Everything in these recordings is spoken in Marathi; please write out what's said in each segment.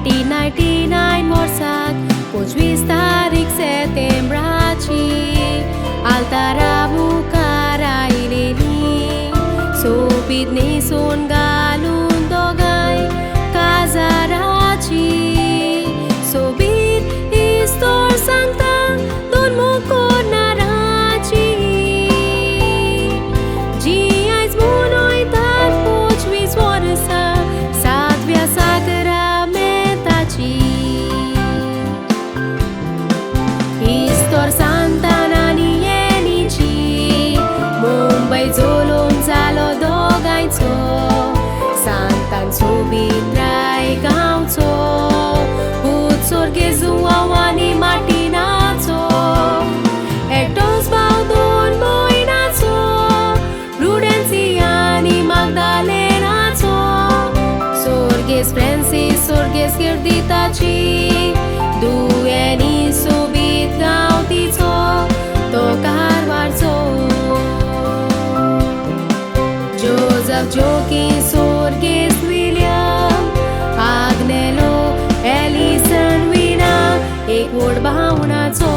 1999 वर्षात 25 तारीख सेप्टेंबराची आल्तारा बुकार आयलेली सोबीत न्हेसून घालून दोगांय काजाराची सोबीत इस्तोर सांगता दोन मुकोनाराची जी आयज मनयतात 25 वर्सां 7व्या साकरामेंताची इस्तोर सांतानानी येनीची मुंबय जोलोन जालो दोगांयचो सांतान सोबीत राय गांवचो भूत सोर्गे जुवांनी माटिनाचो एकटोच भाव दोन भयणांचो रुडेन्सी आनी मागदालेनाचो सोर्गेस फ्रांसीस सोर्गेस गिर्दिताची दुयेनी सोबीत गांवतीचो तो कारवारचो जोझफ जोकीन सोर्गेस विलियम आग्नेलो एलिसन विना एक व्हड भावनाचो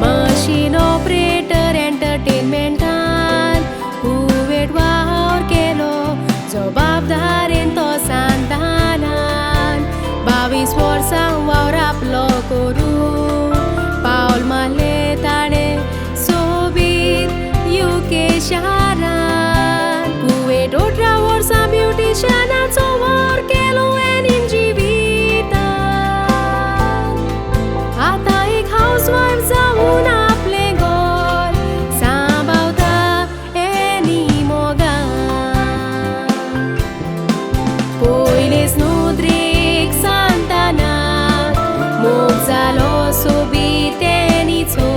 मशीन ऑपरेटर एंटरटेनमेंटान हुवेट वावर केलो जबाबदारेन तो सांतानान 22 वर्सां वावर आपलो करून पावल मारले ताणें सोबीत UK शारान हुवेट 18 वर्सां ब्युटिशियनाचो वावर केलो एनीन जिवितान आतां एक हाऊसवायफ जावन आपलें घर सांबाळटा एनी मोगान पयलेच नोदरेक सांतानाक मोग जालो सोबीत एनीचो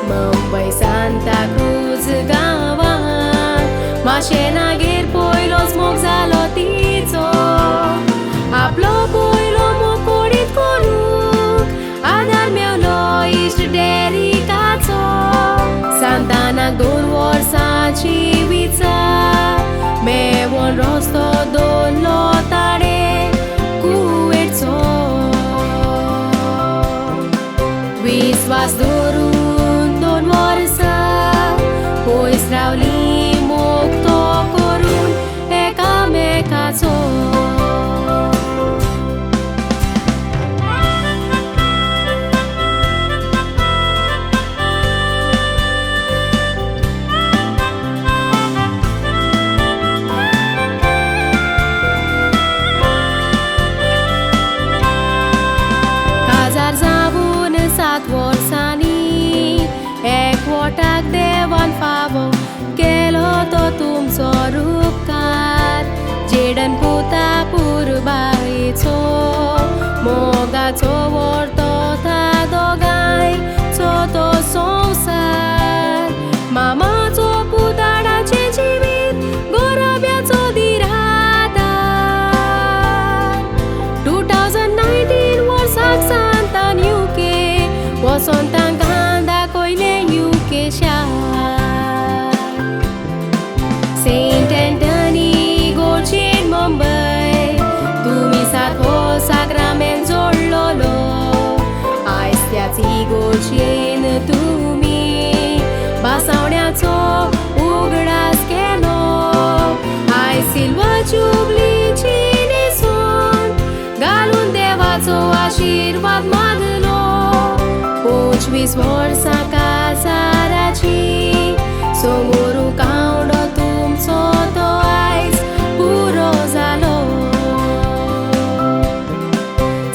मुंबय सांताक्रूज गांवांत माशेनागेर पयलोच मोग जालो तिचो आपलो पयलो मोग कोडीत करूंक आदार मेवलो इश्ट डेरिकाचो सांतानाक 2 वर्सांची विचा मेवोन रस्तो दोल्लो ताणें कुवेटचो विस्वास दवरून 2 वर्सां पयस रावली मोग तो करून एकामेकाचो काजार जावून 7 वर्सांनी एकवटाक देवान फावो केलो तो तुमचो उपकार जेडन पुता पुरबायेचो मोगाचो व्हरतो था दोगांयचो तो संवसार मामाचो पुताडाचें जिवीत गोरब्याचो दिरादार 2019 वर्साक सांतान UK वचोन तांकां दाखयलें UK शार सेंट एंटनी गोडचेन मुंबय तुमी सारको साक्रामेंत जोडलोलो आयज त्याच इगोर्जेन तुमी बासावण्याचो उगडास केलो आयज सिल्वर जुबलीची न्हेसून घालून देवाचो आशिर्वाद मागलो 25 वर्सां काजाराची समोरू कावडो तुमचो तो आयज पुरो जालो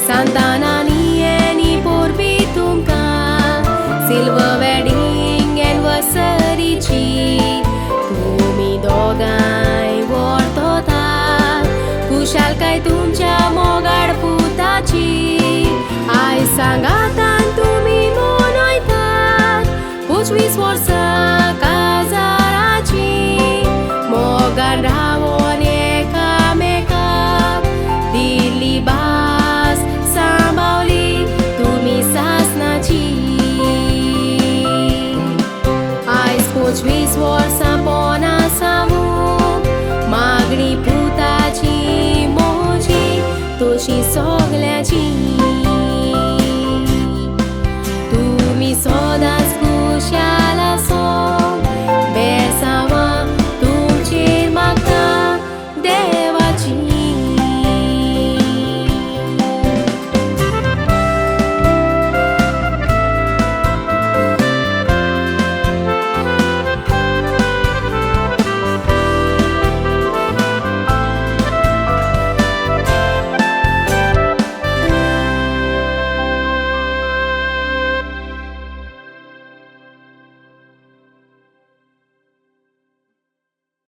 सांतानानी एनी पोरबी तुमकां सिल्वर वेडिंग एनिवर्सरीची तुमी दोगांय वर्तोता खुशालकाय तुमच्या मोगाड पुताची आयज सांगातान तुमी मनयतात 25 वर्सां काजाराची मोगान रावोन एका Swiss war